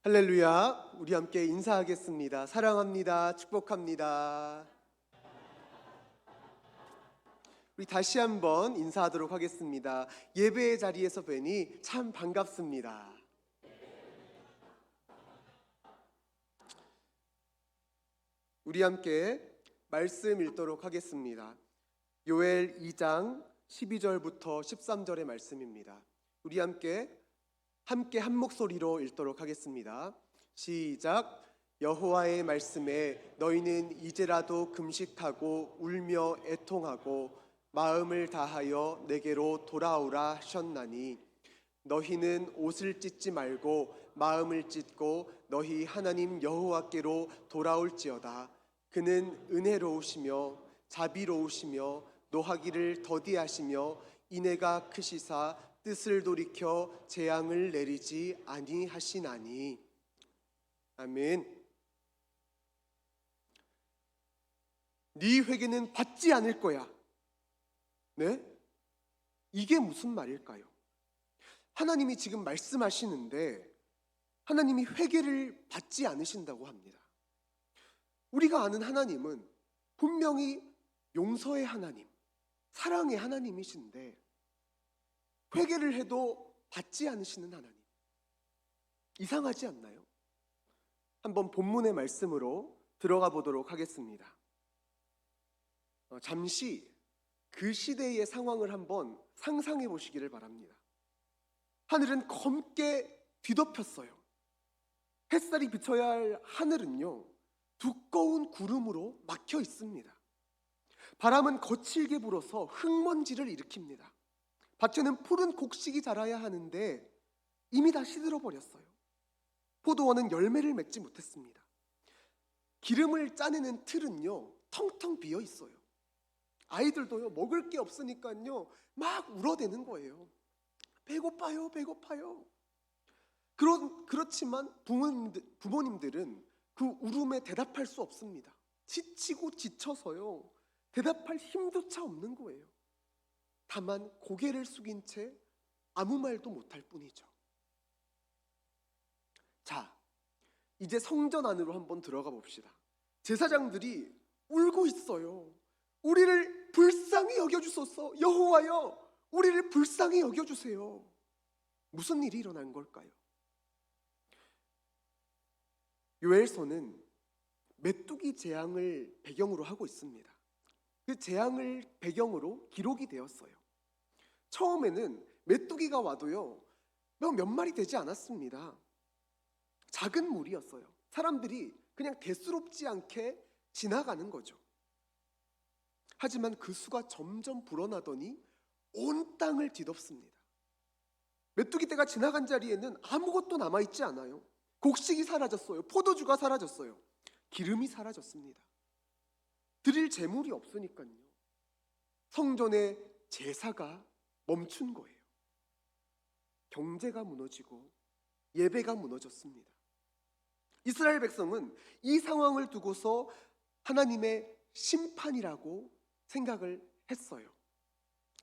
할렐루야. 우리 함께 인사하겠습니다. 사랑합니다. 축복합니다. 우리 다시 한번 인사하도록 하겠습니다. 예배의 자리에서 뵈니 참 반갑습니다. 우리 함께 말씀 읽도록 하겠습니다. 요엘 2장 12절부터 13절의 말씀입니다. 우리 함께 한 목소리로 읽도록 하겠습니다. 시작. 여호와의 말씀에 너희는 이제라도 금식하고 울며 애통하고 마음을 다하여 내게로 돌아오라 하셨나니 너희는 옷을 찢지 말고 마음을 찢고 너희 하나님 여호와께로 돌아올지어다. 그는 은혜로우시며 자비로우시며 노하기를 더디하시며 인애가 크시사 뜻을 돌이켜 재앙을 내리지 아니하시나니. 아멘. 네 회개는 받지 않을 거야. 네? 이게 무슨 말일까요? 하나님이 지금 말씀하시는데 하나님이 회개를 받지 않으신다고 합니다. 우리가 아는 하나님은 분명히 용서의 하나님, 사랑의 하나님이신데 회개를 해도 받지 않으시는 하나님, 이상하지 않나요? 한번 본문의 말씀으로 들어가 보도록 하겠습니다. 잠시 그 시대의 상황을 한번 상상해 보시기를 바랍니다. 하늘은 검게 뒤덮였어요. 햇살이 비쳐야 할 하늘은요, 두꺼운 구름으로 막혀 있습니다. 바람은 거칠게 불어서 흙먼지를 일으킵니다. 밭에는 푸른 곡식이 자라야 하는데 이미 다 시들어 버렸어요. 포도원은 열매를 맺지 못했습니다. 기름을 짜내는 틀은요, 텅텅 비어 있어요. 아이들도요, 먹을 게 없으니까요 막 울어대는 거예요. 배고파요, 배고파요. 그렇지만 부모님들은 그 울음에 대답할 수 없습니다. 지치고 지쳐서요 대답할 힘조차 없는 거예요. 다만 고개를 숙인 채 아무 말도 못할 뿐이죠. 자, 이제 성전 안으로 한번 들어가 봅시다. 제사장들이 울고 있어요. 우리를 불쌍히 여겨주소서. 여호와여, 우리를 불쌍히 여겨주세요. 무슨 일이 일어난 걸까요? 요엘서는 메뚜기 재앙을 배경으로 하고 있습니다. 그 재앙을 배경으로 기록이 되었어요. 처음에는 메뚜기가 와도요 몇 마리 되지 않았습니다. 작은 무리였어요. 사람들이 그냥 대수롭지 않게 지나가는 거죠. 하지만 그 수가 점점 불어나더니 온 땅을 뒤덮습니다. 메뚜기 떼가 지나간 자리에는 아무것도 남아있지 않아요. 곡식이 사라졌어요. 포도주가 사라졌어요. 기름이 사라졌습니다. 드릴 재물이 없으니까요 성전의 제사가 멈춘 거예요. 경제가 무너지고 예배가 무너졌습니다. 이스라엘 백성은 이 상황을 두고서 하나님의 심판이라고 생각을 했어요.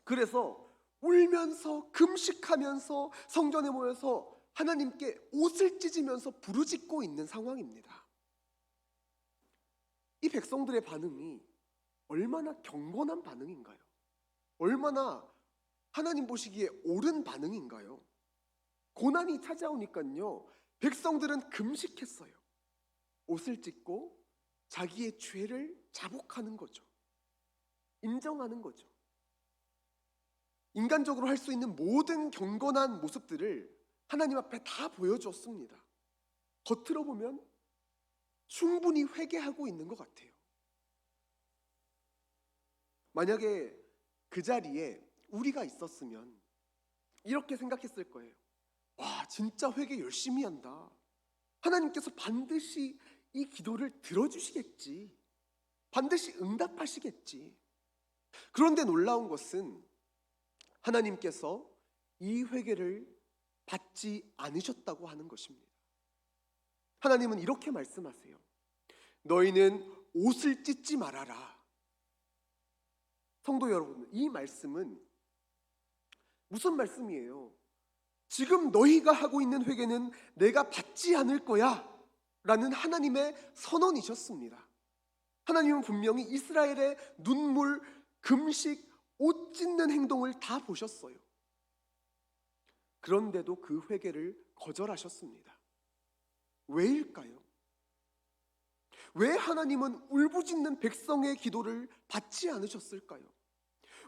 그래서 울면서 금식하면서 성전에 모여서 하나님께 옷을 찢으면서 부르짖고 있는 상황입니다. 이 백성들의 반응이 얼마나 경건한 반응인가요? 얼마나 하나님 보시기에 옳은 반응인가요? 고난이 찾아오니까요 백성들은 금식했어요. 옷을 찢고 자기의 죄를 자복하는 거죠. 인정하는 거죠. 인간적으로 할 수 있는 모든 경건한 모습들을 하나님 앞에 다 보여주었습니다. 겉으로 보면 충분히 회개하고 있는 것 같아요. 만약에 그 자리에 우리가 있었으면 이렇게 생각했을 거예요. 와, 진짜 회개 열심히 한다. 하나님께서 반드시 이 기도를 들어주시겠지. 반드시 응답하시겠지. 그런데 놀라운 것은 하나님께서 이 회개를 받지 않으셨다고 하는 것입니다. 하나님은 이렇게 말씀하세요. 너희는 옷을 찢지 말아라. 성도 여러분, 이 말씀은 무슨 말씀이에요? 지금 너희가 하고 있는 회개는 내가 받지 않을 거야 라는 하나님의 선언이셨습니다. 하나님은 분명히 이스라엘의 눈물, 금식, 옷 찢는 행동을 다 보셨어요. 그런데도 그 회개를 거절하셨습니다. 왜일까요? 왜 하나님은 울부짖는 백성의 기도를 받지 않으셨을까요?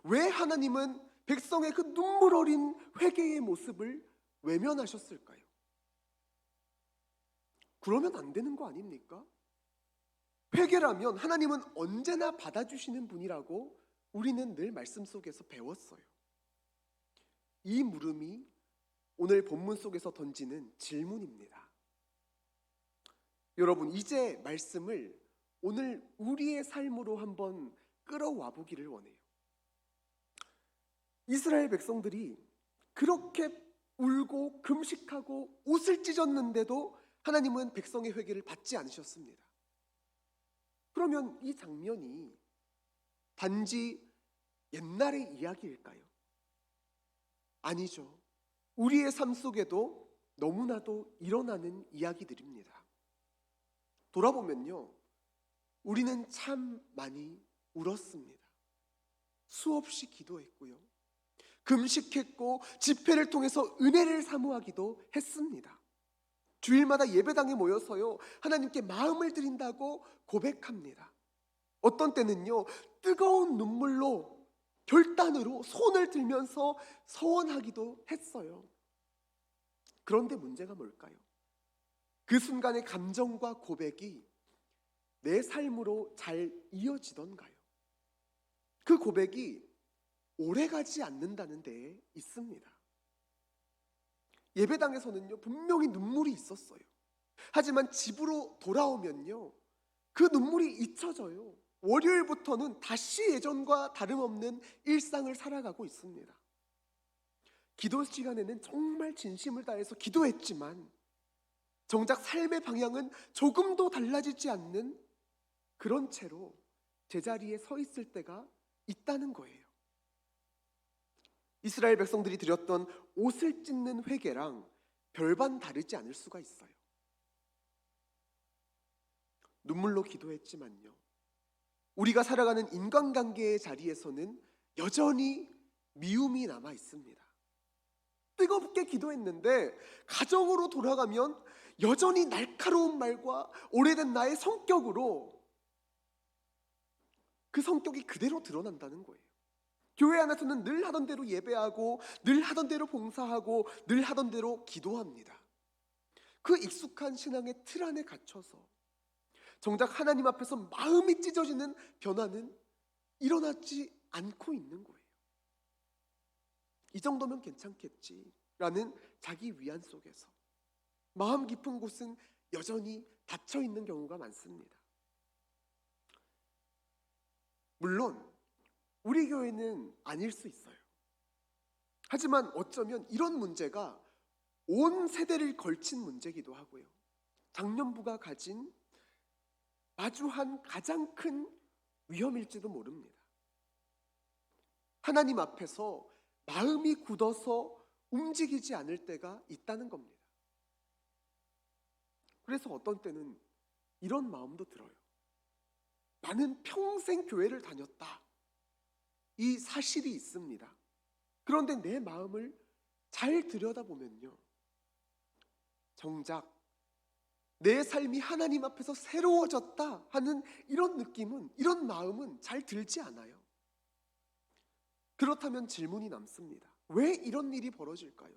왜 하나님은 백성의 그 눈물 어린 회개의 모습을 외면하셨을까요? 그러면 안 되는 거 아닙니까? 회개라면 하나님은 언제나 받아주시는 분이라고 우리는 늘 말씀 속에서 배웠어요. 이 물음이 오늘 본문 속에서 던지는 질문입니다. 여러분, 이제 말씀을 오늘 우리의 삶으로 한번 끌어와 보기를 원해요. 이스라엘 백성들이 그렇게 울고 금식하고 옷을 찢었는데도 하나님은 백성의 회개를 받지 않으셨습니다. 그러면 이 장면이 단지 옛날의 이야기일까요? 아니죠. 우리의 삶 속에도 너무나도 일어나는 이야기들입니다. 돌아보면요, 우리는 참 많이 울었습니다. 수없이 기도했고요, 금식했고 집회를 통해서 은혜를 사모하기도 했습니다. 주일마다 예배당에 모여서요, 하나님께 마음을 드린다고 고백합니다. 어떤 때는요, 뜨거운 눈물로 결단으로 손을 들면서 서원하기도 했어요. 그런데 문제가 뭘까요? 그 순간의 감정과 고백이 내 삶으로 잘 이어지던가요? 그 고백이 오래가지 않는다는 데에 있습니다. 예배당에서는요, 분명히 눈물이 있었어요. 하지만 집으로 돌아오면요, 그 눈물이 잊혀져요. 월요일부터는 다시 예전과 다름없는 일상을 살아가고 있습니다. 기도 시간에는 정말 진심을 다해서 기도했지만 정작 삶의 방향은 조금도 달라지지 않는 그런 채로 제자리에 서 있을 때가 있다는 거예요. 이스라엘 백성들이 드렸던 옷을 찢는 회개랑 별반 다르지 않을 수가 있어요. 눈물로 기도했지만요, 우리가 살아가는 인간관계의 자리에서는 여전히 미움이 남아 있습니다. 뜨겁게 기도했는데 가정으로 돌아가면 여전히 날카로운 말과 오래된 나의 성격으로 그 성격이 그대로 드러난다는 거예요. 교회 안에서는 늘 하던 대로 예배하고 늘 하던 대로 봉사하고 늘 하던 대로 기도합니다. 그 익숙한 신앙의 틀 안에 갇혀서 정작 하나님 앞에서 마음이 찢어지는 변화는 일어나지 않고 있는 거예요. 이 정도면 괜찮겠지라는 자기 위안 속에서 마음 깊은 곳은 여전히 닫혀 있는 경우가 많습니다. 물론 우리 교회는 아닐 수 있어요. 하지만 어쩌면 이런 문제가 온 세대를 걸친 문제이기도 하고요, 장년부가 가진 마주한 가장 큰 위험일지도 모릅니다. 하나님 앞에서 마음이 굳어서 움직이지 않을 때가 있다는 겁니다. 그래서 어떤 때는 이런 마음도 들어요. 나는 평생 교회를 다녔다. 이 사실이 있습니다. 그런데 내 마음을 잘 들여다보면요, 정작 내 삶이 하나님 앞에서 새로워졌다 하는 이런 느낌은, 이런 마음은 잘 들지 않아요. 그렇다면 질문이 남습니다. 왜 이런 일이 벌어질까요?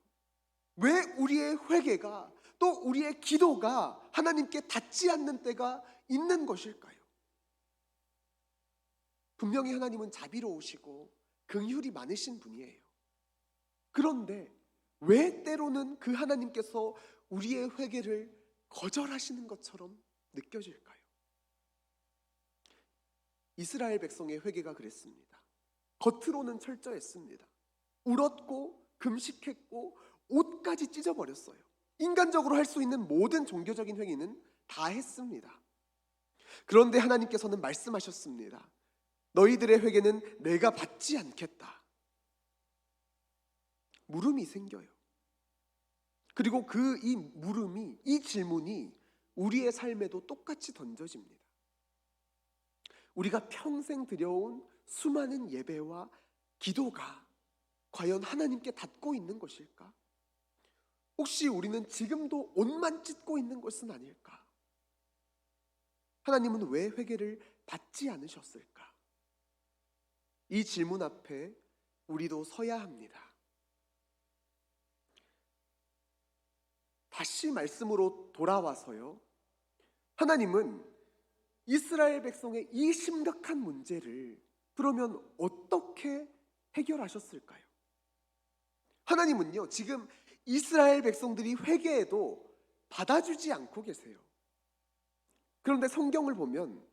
왜 우리의 회개가, 또 우리의 기도가 하나님께 닿지 않는 때가 있는 것일까요? 분명히 하나님은 자비로우시고 긍휼이 많으신 분이에요. 그런데 왜 때로는 그 하나님께서 우리의 회개를 거절하시는 것처럼 느껴질까요? 이스라엘 백성의 회개가 그랬습니다. 겉으로는 철저했습니다. 울었고 금식했고 옷까지 찢어버렸어요. 인간적으로 할 수 있는 모든 종교적인 행위는 다 했습니다. 그런데 하나님께서는 말씀하셨습니다. 너희들의 회개는 내가 받지 않겠다. 물음이 생겨요. 그리고 이 질문이 우리의 삶에도 똑같이 던져집니다. 우리가 평생 드려온 수많은 예배와 기도가 과연 하나님께 닿고 있는 것일까? 혹시 우리는 지금도 옷만 찢고 있는 것은 아닐까? 하나님은 왜 회개를 받지 않으셨을까? 이 질문 앞에 우리도 서야 합니다. 다시 말씀으로 돌아와서요, 하나님은 이스라엘 백성의 이 심각한 문제를 그러면 어떻게 해결하셨을까요? 하나님은요, 지금 이스라엘 백성들이 회개해도 받아주지 않고 계세요. 그런데 성경을 보면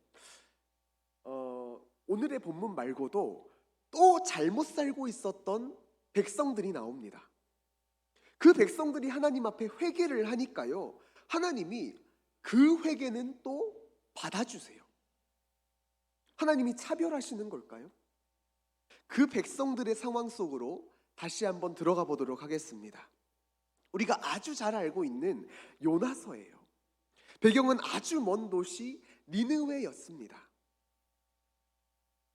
오늘의 본문 말고도 또 잘못 살고 있었던 백성들이 나옵니다. 그 백성들이 하나님 앞에 회개를 하니까요, 하나님이 그 회개는 또 받아주세요. 하나님이 차별하시는 걸까요? 그 백성들의 상황 속으로 다시 한번 들어가 보도록 하겠습니다. 우리가 아주 잘 알고 있는 요나서예요. 배경은 아주 먼 도시 니느웨였습니다.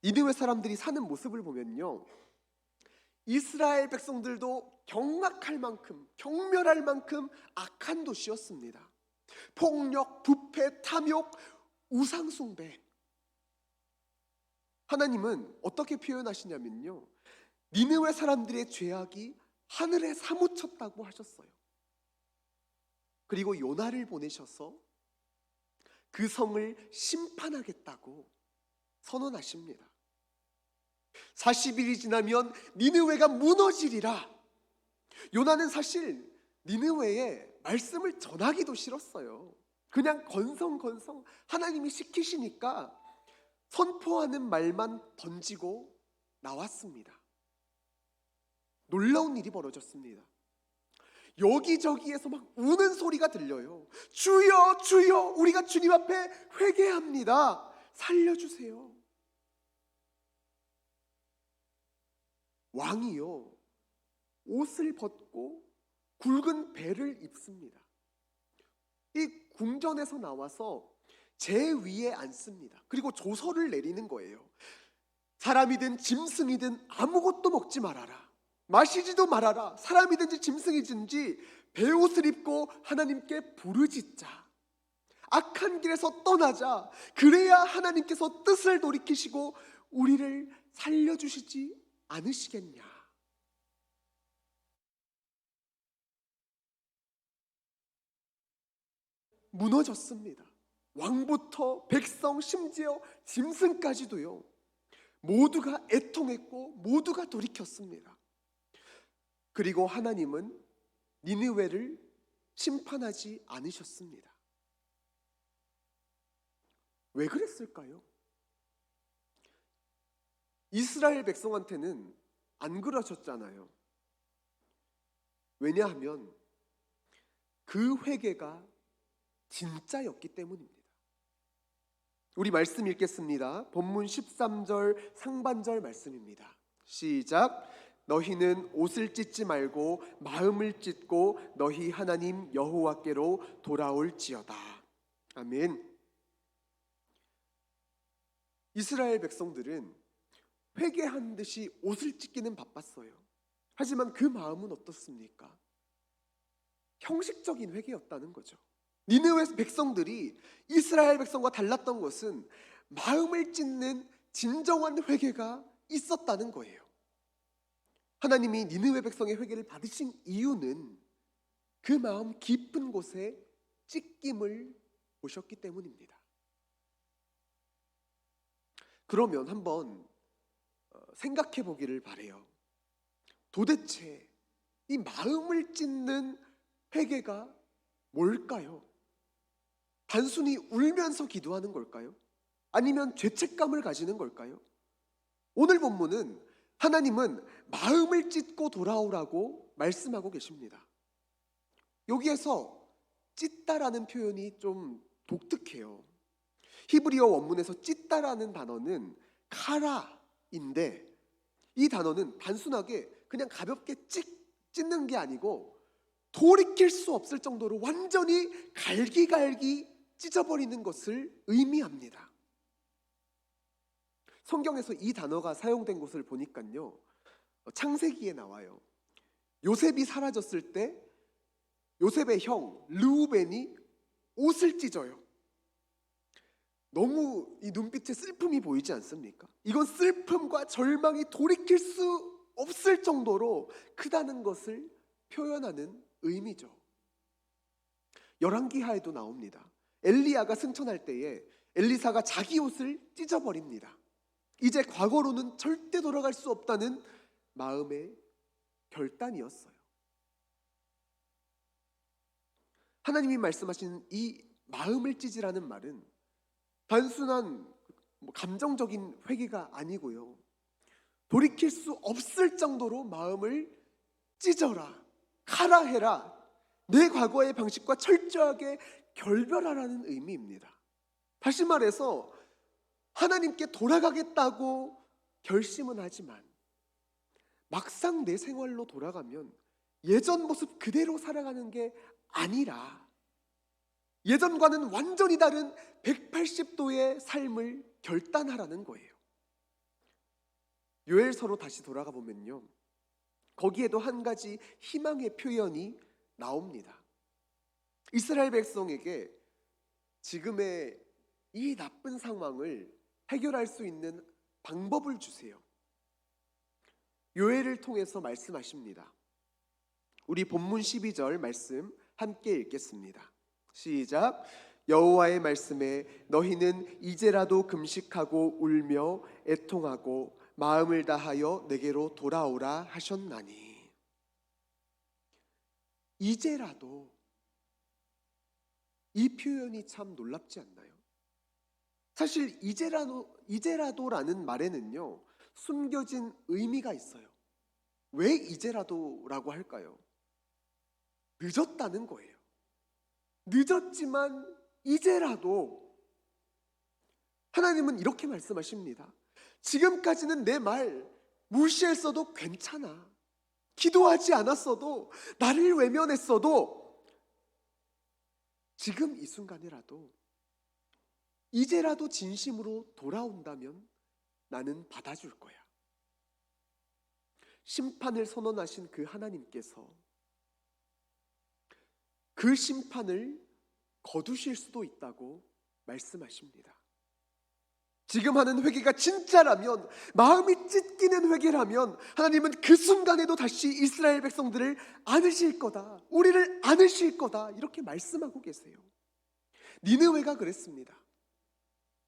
니느웨 사람들이 사는 모습을 보면요, 이스라엘 백성들도 경악할 만큼, 경멸할 만큼 악한 도시였습니다. 폭력, 부패, 탐욕, 우상숭배. 하나님은 어떻게 표현하시냐면요, 니느웨 사람들의 죄악이 하늘에 사무쳤다고 하셨어요. 그리고 요나를 보내셔서 그 성을 심판하겠다고 선언하십니다. 40일이 지나면 니느웨가 무너지리라. 요나는 사실 니느웨에 말씀을 전하기도 싫었어요. 그냥 건성건성 하나님이 시키시니까 선포하는 말만 던지고 나왔습니다. 놀라운 일이 벌어졌습니다. 여기저기에서 막 우는 소리가 들려요. 주여, 주여, 우리가 주님 앞에 회개합니다. 살려주세요. 왕이요, 옷을 벗고 굵은 배를 입습니다. 이 궁전에서 나와서 제 위에 앉습니다. 그리고 조서를 내리는 거예요. 사람이든 짐승이든 아무것도 먹지 말아라, 마시지도 말아라. 사람이든지 짐승이든지 베옷을 입고 하나님께 부르짖자. 악한 길에서 떠나자. 그래야 하나님께서 뜻을 돌이키시고 우리를 살려주시지 않으시겠냐. 무너졌습니다. 왕부터 백성, 심지어 짐승까지도요, 모두가 애통했고 모두가 돌이켰습니다. 그리고 하나님은 니느웨를 심판하지 않으셨습니다. 왜 그랬을까요? 이스라엘 백성한테는 안 그러셨잖아요. 왜냐하면 그 회개가 진짜였기 때문입니다. 우리 말씀 읽겠습니다. 본문 13절 상반절 말씀입니다. 시작. 너희는 옷을 찢지 말고 마음을 찢고 너희 하나님 여호와께로 돌아올지어다. 아멘. 이스라엘 백성들은 회개한 듯이 옷을 찢기는 바빴어요. 하지만 그 마음은 어떻습니까? 형식적인 회개였다는 거죠. 니느웨 백성들이 이스라엘 백성과 달랐던 것은 마음을 찢는 진정한 회개가 있었다는 거예요. 하나님이 니느웨 백성의 회개를 받으신 이유는 그 마음 깊은 곳에 찢김을 보셨기 때문입니다. 그러면 한번 생각해 보기를 바래요. 도대체 이 마음을 찢는 회개가 뭘까요? 단순히 울면서 기도하는 걸까요? 아니면 죄책감을 가지는 걸까요? 오늘 본문은 하나님은 마음을 찢고 돌아오라고 말씀하고 계십니다. 여기에서 찢다라는 표현이 좀 독특해요. 히브리어 원문에서 찢다라는 단어는 카라인데, 이 단어는 단순하게 그냥 가볍게 찢는 게 아니고 돌이킬 수 없을 정도로 완전히 갈기갈기 찢어버리는 것을 의미합니다. 성경에서 이 단어가 사용된 곳을 보니까요, 창세기에 나와요. 요셉이 사라졌을 때 요셉의 형 르우벤이 옷을 찢어요. 너무 이 눈빛에 슬픔이 보이지 않습니까? 이건 슬픔과 절망이 돌이킬 수 없을 정도로 크다는 것을 표현하는 의미죠. 열왕기하에도 나옵니다. 엘리야가 승천할 때에 엘리사가 자기 옷을 찢어버립니다. 이제 과거로는 절대 돌아갈 수 없다는 마음의 결단이었어요. 하나님이 말씀하신 이 마음을 찢으라는 말은 단순한 감정적인 회개가 아니고요, 돌이킬 수 없을 정도로 마음을 찢어라, 가라 해라, 내 과거의 방식과 철저하게 결별하라는 의미입니다. 다시 말해서 하나님께 돌아가겠다고 결심은 하지만 막상 내 생활로 돌아가면 예전 모습 그대로 살아가는 게 아니라 예전과는 완전히 다른 180도의 삶을 결단하라는 거예요. 요엘서로 다시 돌아가 보면요, 거기에도 한 가지 희망의 표현이 나옵니다. 이스라엘 백성에게 지금의 이 나쁜 상황을 해결할 수 있는 방법을 주세요. 요엘을 통해서 말씀하십니다. 우리 본문 12절 말씀 함께 읽겠습니다. 시작. 여호와의 말씀에 너희는 이제라도 금식하고 울며 애통하고 마음을 다하여 내게로 돌아오라 하셨나니. 이제라도, 이 표현이 참 놀랍지 않나요? 사실 이제라도라는 말에는요, 숨겨진 의미가 있어요. 왜 이제라도라고 할까요? 늦었다는 거예요. 늦었지만 이제라도. 하나님은 이렇게 말씀하십니다. 지금까지는 내 말 무시했어도 괜찮아. 기도하지 않았어도, 나를 외면했어도 지금 이 순간이라도, 이제라도 진심으로 돌아온다면 나는 받아줄 거야. 심판을 선언하신 그 하나님께서 그 심판을 거두실 수도 있다고 말씀하십니다. 지금 하는 회개가 진짜라면, 마음이 찢기는 회개라면 하나님은 그 순간에도 다시 이스라엘 백성들을 안으실 거다, 우리를 안으실 거다, 이렇게 말씀하고 계세요. 니느웨가 그랬습니다.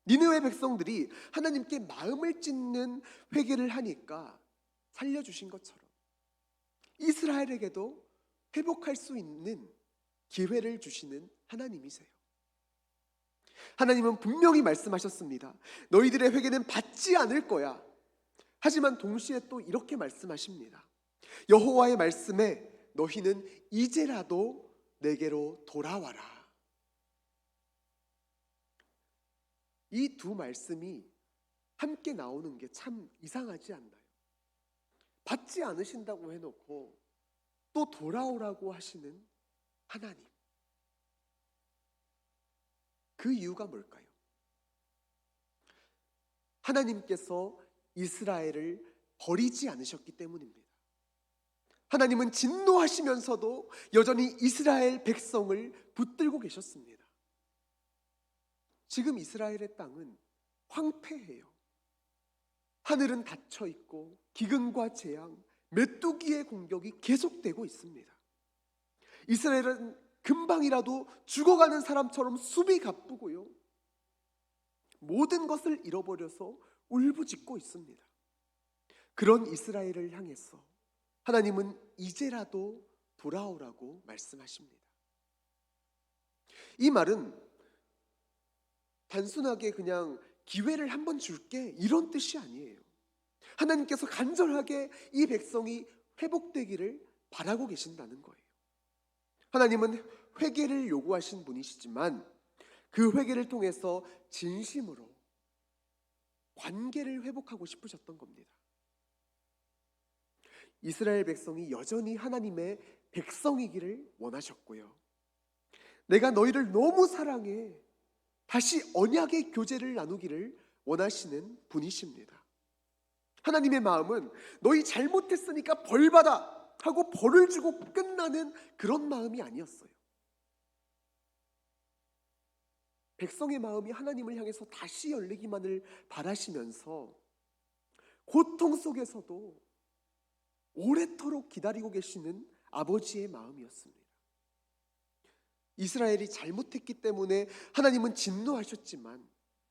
니느웨 백성들이 하나님께 마음을 찢는 회개를 하니까 살려주신 것처럼 이스라엘에게도 회복할 수 있는 기회를 주시는 하나님이세요. 하나님은 분명히 말씀하셨습니다. 너희들의 회개는 받지 않을 거야. 하지만 동시에 또 이렇게 말씀하십니다. 여호와의 말씀에 너희는 이제라도 내게로 돌아와라. 이 두 말씀이 함께 나오는 게 참 이상하지 않나요? 받지 않으신다고 해놓고 또 돌아오라고 하시는 하나님. 그 이유가 뭘까요? 하나님께서 이스라엘을 버리지 않으셨기 때문입니다. 하나님은 진노하시면서도 여전히 이스라엘 백성을 붙들고 계셨습니다. 지금 이스라엘의 땅은 황폐해요. 하늘은 닫혀 있고 기근과 재앙, 메뚜기의 공격이 계속되고 있습니다. 이스라엘은 금방이라도 죽어가는 사람처럼 숨이 가쁘고요, 모든 것을 잃어버려서 울부짖고 있습니다. 그런 이스라엘을 향해서 하나님은 이제라도 돌아오라고 말씀하십니다. 이 말은 단순하게 그냥 기회를 한번 줄게, 이런 뜻이 아니에요. 하나님께서 간절하게 이 백성이 회복되기를 바라고 계신다는 거예요. 하나님은 회개를 요구하신 분이시지만 그 회개를 통해서 진심으로 관계를 회복하고 싶으셨던 겁니다. 이스라엘 백성이 여전히 하나님의 백성이기를 원하셨고요. 내가 너희를 너무 사랑해 다시 언약의 교제를 나누기를 원하시는 분이십니다. 하나님의 마음은 너희 잘못했으니까 벌받아 하고 벌을 주고 끝나는 그런 마음이 아니었어요. 백성의 마음이 하나님을 향해서 다시 열리기만을 바라시면서 고통 속에서도 오래도록 기다리고 계시는 아버지의 마음이었습니다. 이스라엘이 잘못했기 때문에 하나님은 진노하셨지만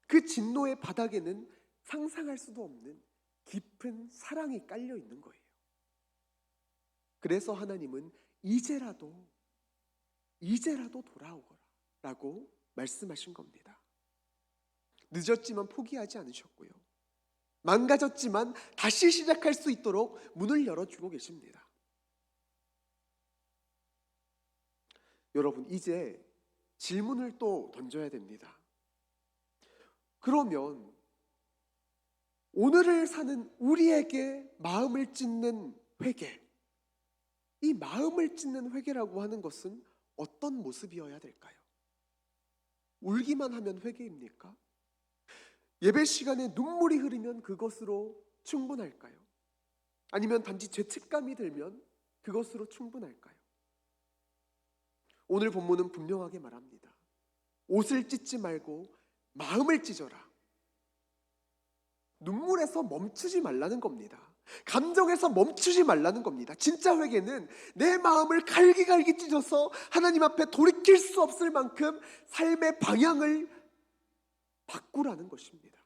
그 진노의 바닥에는 상상할 수도 없는 깊은 사랑이 깔려 있는 거예요. 그래서 하나님은 이제라도 돌아오거라 라고 말씀하신 겁니다. 늦었지만 포기하지 않으셨고요. 망가졌지만 다시 시작할 수 있도록 문을 열어주고 계십니다. 여러분, 이제 질문을 또 던져야 됩니다. 그러면 오늘을 사는 우리에게 마음을 찢는 회개, 이 마음을 찢는 회개라고 하는 것은 어떤 모습이어야 될까요? 울기만 하면 회개입니까? 예배 시간에 눈물이 흐르면 그것으로 충분할까요? 아니면 단지 죄책감이 들면 그것으로 충분할까요? 오늘 본문은 분명하게 말합니다. 옷을 찢지 말고 마음을 찢어라. 눈물에서 멈추지 말라는 겁니다. 감정에서 멈추지 말라는 겁니다. 진짜 회개는 내 마음을 갈기갈기 찢어서 하나님 앞에 돌이킬 수 없을 만큼 삶의 방향을 바꾸라는 것입니다.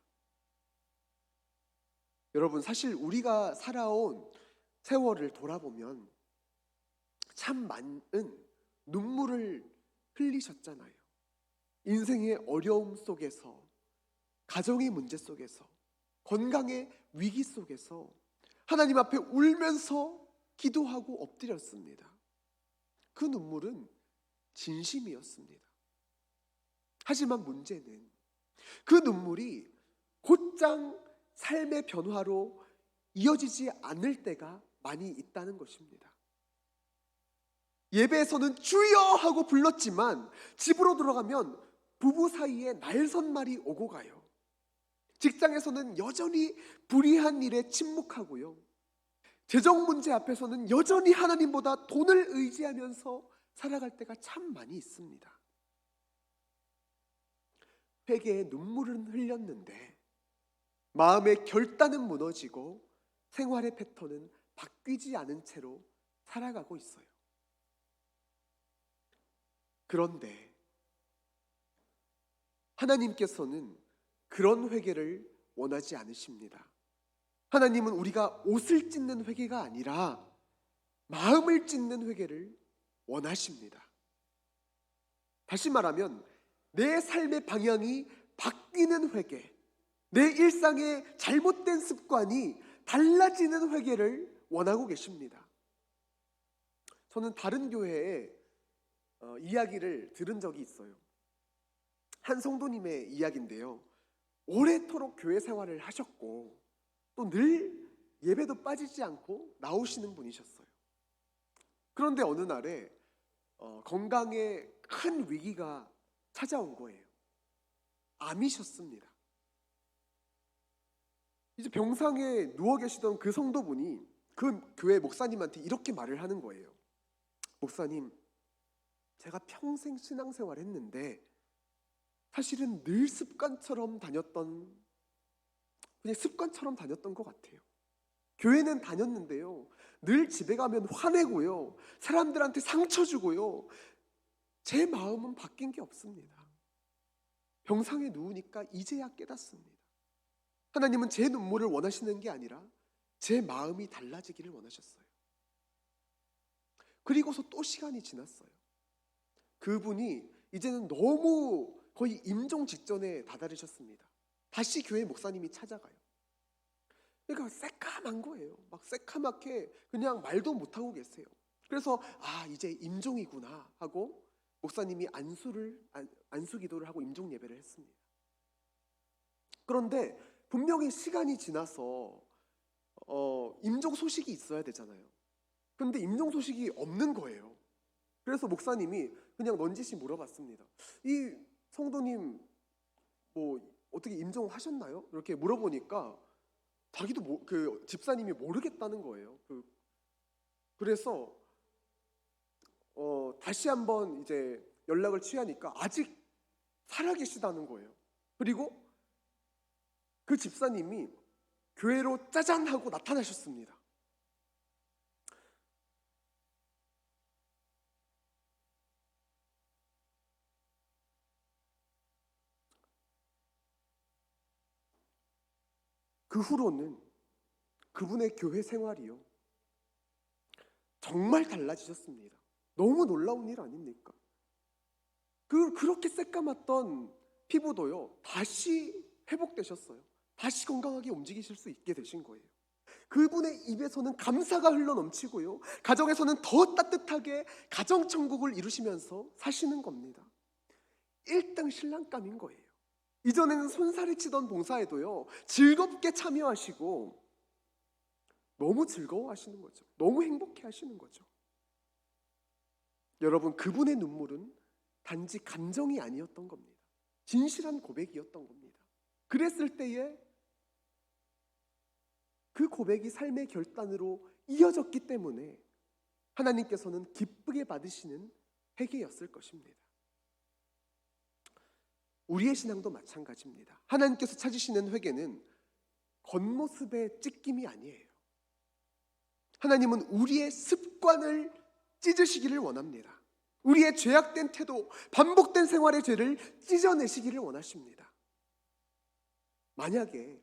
여러분, 사실 우리가 살아온 세월을 돌아보면 참 많은 눈물을 흘리셨잖아요. 인생의 어려움 속에서, 가정의 문제 속에서, 건강의 위기 속에서 하나님 앞에 울면서 기도하고 엎드렸습니다. 그 눈물은 진심이었습니다. 하지만 문제는 그 눈물이 곧장 삶의 변화로 이어지지 않을 때가 많이 있다는 것입니다. 예배에서는 주여 하고 불렀지만 집으로 들어가면 부부 사이에 날선말이 오고 가요. 직장에서는 여전히 불의한 일에 침묵하고요. 재정 문제 앞에서는 여전히 하나님보다 돈을 의지하면서 살아갈 때가 참 많이 있습니다. 회개에 눈물은 흘렸는데 마음의 결단은 무너지고 생활의 패턴은 바뀌지 않은 채로 살아가고 있어요. 그런데 하나님께서는 그런 회개를 원하지 않으십니다. 하나님은 우리가 옷을 찢는 회개가 아니라 마음을 찢는 회개를 원하십니다. 다시 말하면 내 삶의 방향이 바뀌는 회개, 내 일상의 잘못된 습관이 달라지는 회개를 원하고 계십니다. 저는 다른 교회에 이야기를 들은 적이 있어요. 한 성도님의 이야기인데요. 오래도록 교회 생활을 하셨고 또 늘 예배도 빠지지 않고 나오시는 분이셨어요. 그런데 어느 날에 건강에 큰 위기가 찾아온 거예요. 암이셨습니다. 이제 병상에 누워 계시던 그 성도분이 그 교회 목사님한테 이렇게 말을 하는 거예요. 목사님, 제가 평생 신앙생활 했는데 사실은 늘 습관처럼 다녔던 것 같아요. 교회는 다녔는데요, 늘 집에 가면 화내고요, 사람들한테 상처 주고요, 제 마음은 바뀐 게 없습니다. 병상에 누우니까 이제야 깨닫습니다. 하나님은 제 눈물을 원하시는 게 아니라 제 마음이 달라지기를 원하셨어요. 그리고서 또 시간이 지났어요. 그분이 이제는 너무 거의 임종 직전에 다다르셨습니다. 다시 교회 목사님이 찾아가요. 그러니까 새까만 거예요. 막 새까맣게 그냥 말도 못하고 계세요. 그래서 이제 임종이구나 하고 목사님이 안수 기도를 하고 임종 예배를 했습니다. 그런데 분명히 시간이 지나서 임종 소식이 있어야 되잖아요. 그런데 임종 소식이 없는 거예요. 그래서 목사님이 그냥 넌지시 물어봤습니다. 이 성도님 뭐 어떻게 임종하셨나요? 이렇게 물어보니까 자기도 그 집사님이 모르겠다는 거예요. 그래서 다시 한번 이제 연락을 취하니까 아직 살아계시다는 거예요. 그리고 그 집사님이 교회로 짜잔 하고 나타나셨습니다. 그 후로는 그분의 교회 생활이요 정말 달라지셨습니다. 너무 놀라운 일 아닙니까? 그렇게 새까맣던 피부도요 다시 회복되셨어요. 다시 건강하게 움직이실 수 있게 되신 거예요. 그분의 입에서는 감사가 흘러넘치고요, 가정에서는 더 따뜻하게 가정천국을 이루시면서 사시는 겁니다. 1등 신랑감인 거예요. 이전에는 손살이 치던 봉사에도요 즐겁게 참여하시고 너무 즐거워하시는 거죠. 너무 행복해 하시는 거죠. 여러분, 그분의 눈물은 단지 감정이 아니었던 겁니다. 진실한 고백이었던 겁니다. 그랬을 때에 그 고백이 삶의 결단으로 이어졌기 때문에 하나님께서는 기쁘게 받으시는 회개였을 것입니다. 우리의 신앙도 마찬가지입니다. 하나님께서 찾으시는 회개는 겉모습의 찢김이 아니에요. 하나님은 우리의 습관을 찢으시기를 원합니다. 우리의 죄악된 태도, 반복된 생활의 죄를 찢어내시기를 원하십니다. 만약에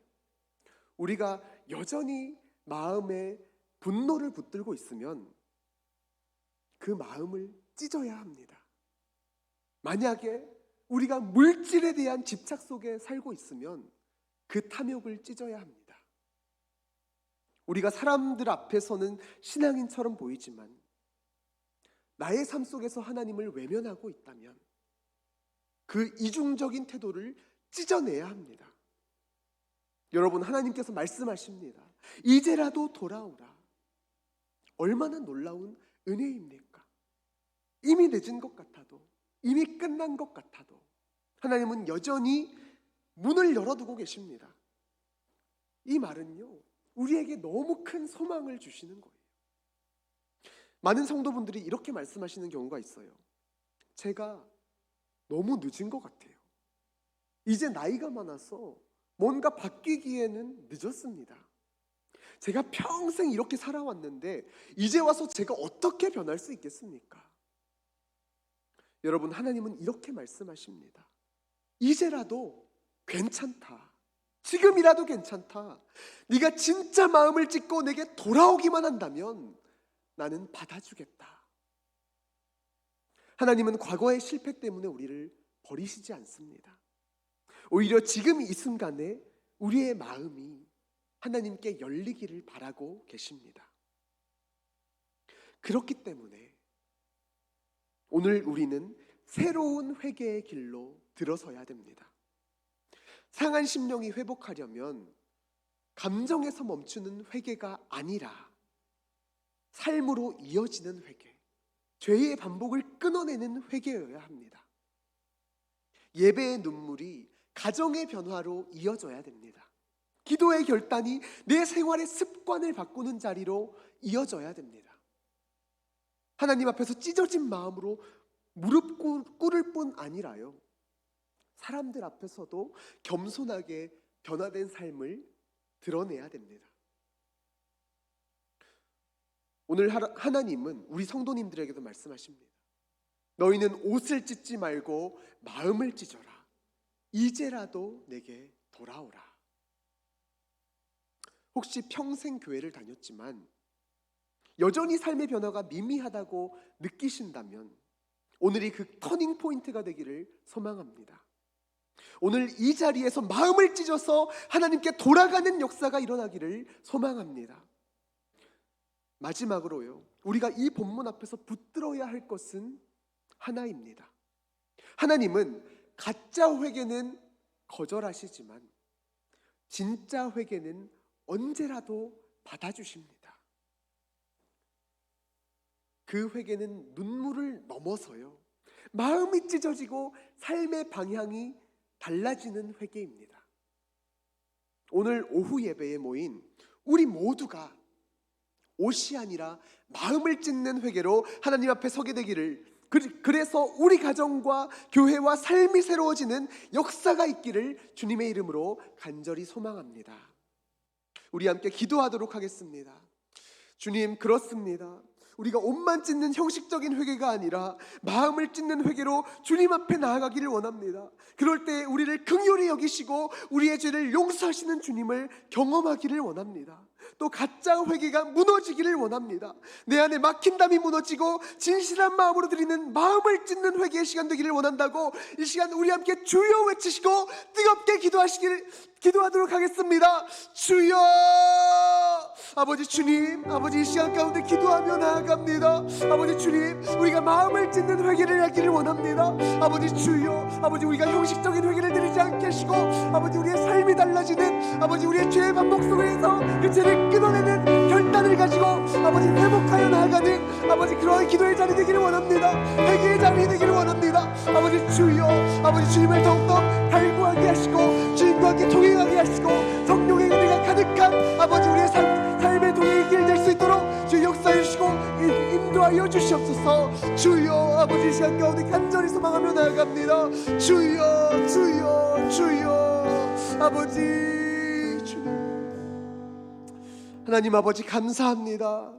우리가 여전히 마음에 분노를 붙들고 있으면 그 마음을 찢어야 합니다. 만약에 우리가 물질에 대한 집착 속에 살고 있으면 그 탐욕을 찢어야 합니다. 우리가 사람들 앞에서는 신앙인처럼 보이지만 나의 삶 속에서 하나님을 외면하고 있다면 그 이중적인 태도를 찢어내야 합니다. 여러분, 하나님께서 말씀하십니다. 이제라도 돌아오라. 얼마나 놀라운 은혜입니까? 이미 늦은 것 같아도, 이미 끝난 것 같아도 하나님은 여전히 문을 열어두고 계십니다. 이 말은요 우리에게 너무 큰 소망을 주시는 거예요. 많은 성도분들이 이렇게 말씀하시는 경우가 있어요. 제가 너무 늦은 것 같아요. 이제 나이가 많아서 뭔가 바뀌기에는 늦었습니다. 제가 평생 이렇게 살아왔는데 이제 와서 제가 어떻게 변할 수 있겠습니까? 여러분, 하나님은 이렇게 말씀하십니다. 이제라도 괜찮다. 지금이라도 괜찮다. 네가 진짜 마음을 찢고 내게 돌아오기만 한다면 나는 받아주겠다. 하나님은 과거의 실패 때문에 우리를 버리시지 않습니다. 오히려 지금 이 순간에 우리의 마음이 하나님께 열리기를 바라고 계십니다. 그렇기 때문에 오늘 우리는 새로운 회개의 길로 들어서야 됩니다. 상한 심령이 회복하려면 감정에서 멈추는 회개가 아니라 삶으로 이어지는 회개, 죄의 반복을 끊어내는 회개여야 합니다. 예배의 눈물이 가정의 변화로 이어져야 됩니다. 기도의 결단이 내 생활의 습관을 바꾸는 자리로 이어져야 됩니다. 하나님 앞에서 찢어진 마음으로 무릎 꿇을 뿐 아니라요, 사람들 앞에서도 겸손하게 변화된 삶을 드러내야 됩니다. 오늘 하나님은 우리 성도님들에게도 말씀하십니다. 너희는 옷을 찢지 말고 마음을 찢어라. 이제라도 내게 돌아오라. 혹시 평생 교회를 다녔지만 여전히 삶의 변화가 미미하다고 느끼신다면 오늘이 그 터닝 포인트가 되기를 소망합니다. 오늘 이 자리에서 마음을 찢어서 하나님께 돌아가는 역사가 일어나기를 소망합니다. 마지막으로요, 우리가 이 본문 앞에서 붙들어야 할 것은 하나입니다. 하나님은 가짜 회개는 거절하시지만 진짜 회개는 언제라도 받아주십니다. 그 회개는 눈물을 넘어서요, 마음이 찢어지고 삶의 방향이 달라지는 회개입니다. 오늘 오후 예배에 모인 우리 모두가 옷이 아니라 마음을 찢는 회개로 하나님 앞에 서게 되기를, 그래서 우리 가정과 교회와 삶이 새로워지는 역사가 있기를 주님의 이름으로 간절히 소망합니다. 우리 함께 기도하도록 하겠습니다. 주님, 그렇습니다. 우리가 옷만 찢는 형식적인 회개가 아니라 마음을 찢는 회개로 주님 앞에 나아가기를 원합니다. 그럴 때 우리를 긍휼히 여기시고 우리의 죄를 용서하시는 주님을 경험하기를 원합니다. 또 가짜 회개가 무너지기를 원합니다. 내 안에 막힌 담이 무너지고 진실한 마음으로 드리는 마음을 찢는 회개의 시간 되기를 원한다고 이 시간 우리 함께 주여 외치시고 뜨겁게 기도하도록 하겠습니다. 주여! 아버지 주님, 아버지 이 시간 가운데 기도하며 나아갑니다. 아버지 주님, 우리가 마음을 찢는 회개를 하기를 원합니다. 아버지 주여, 아버지 우리가 형식적인 회개를 드리지 않게 하시고 아버지 우리의 삶이 달라지는, 아버지 우리의 죄의 반복 속에서 그 죄를 끊어내는 결단을 가지고 아버지 회복하여 나아가는 아버지 그러한 기도의 자리 되기를 원합니다. 회개의 자리 되기를 원합니다. 아버지 주여, 아버지 주님을 더욱더 갈구하게 하시고 주님과 함께 동행하게 하시고 성령의 은혜가 가득한 아버지 우리의 삶의 동행의 길 될 수 있도록 주여 역사해 주시고 인도하여 주시옵소서. 주여, 아버지 이 시간 가운데 간절히 소망하며 나아갑니다. 주여, 주여, 주여. 아버지 주님, 하나님 아버지 감사합니다.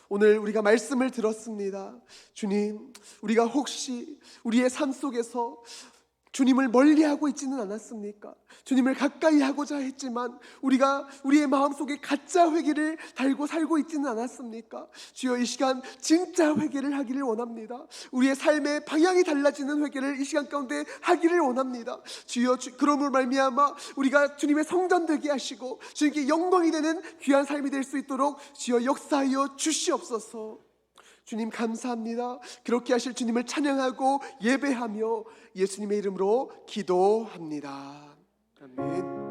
오늘 우리가 말씀을 들었습니다. 주님, 우리가 혹시 우리의 삶 속에서 주님을 멀리하고 있지는 않았습니까? 주님을 가까이 하고자 했지만 우리가 우리의 마음속에 가짜 회개를 달고 살고 있지는 않았습니까? 주여, 이 시간 진짜 회개를 하기를 원합니다. 우리의 삶의 방향이 달라지는 회개를 이 시간 가운데 하기를 원합니다. 주여, 그러므로 말미암아 우리가 주님의 성전 되게 하시고 주님께 영광이 되는 귀한 삶이 될 수 있도록 주여 역사하여 주시옵소서. 주님 감사합니다. 그렇게 하실 주님을 찬양하고 예배하며 예수님의 이름으로 기도합니다. 아멘.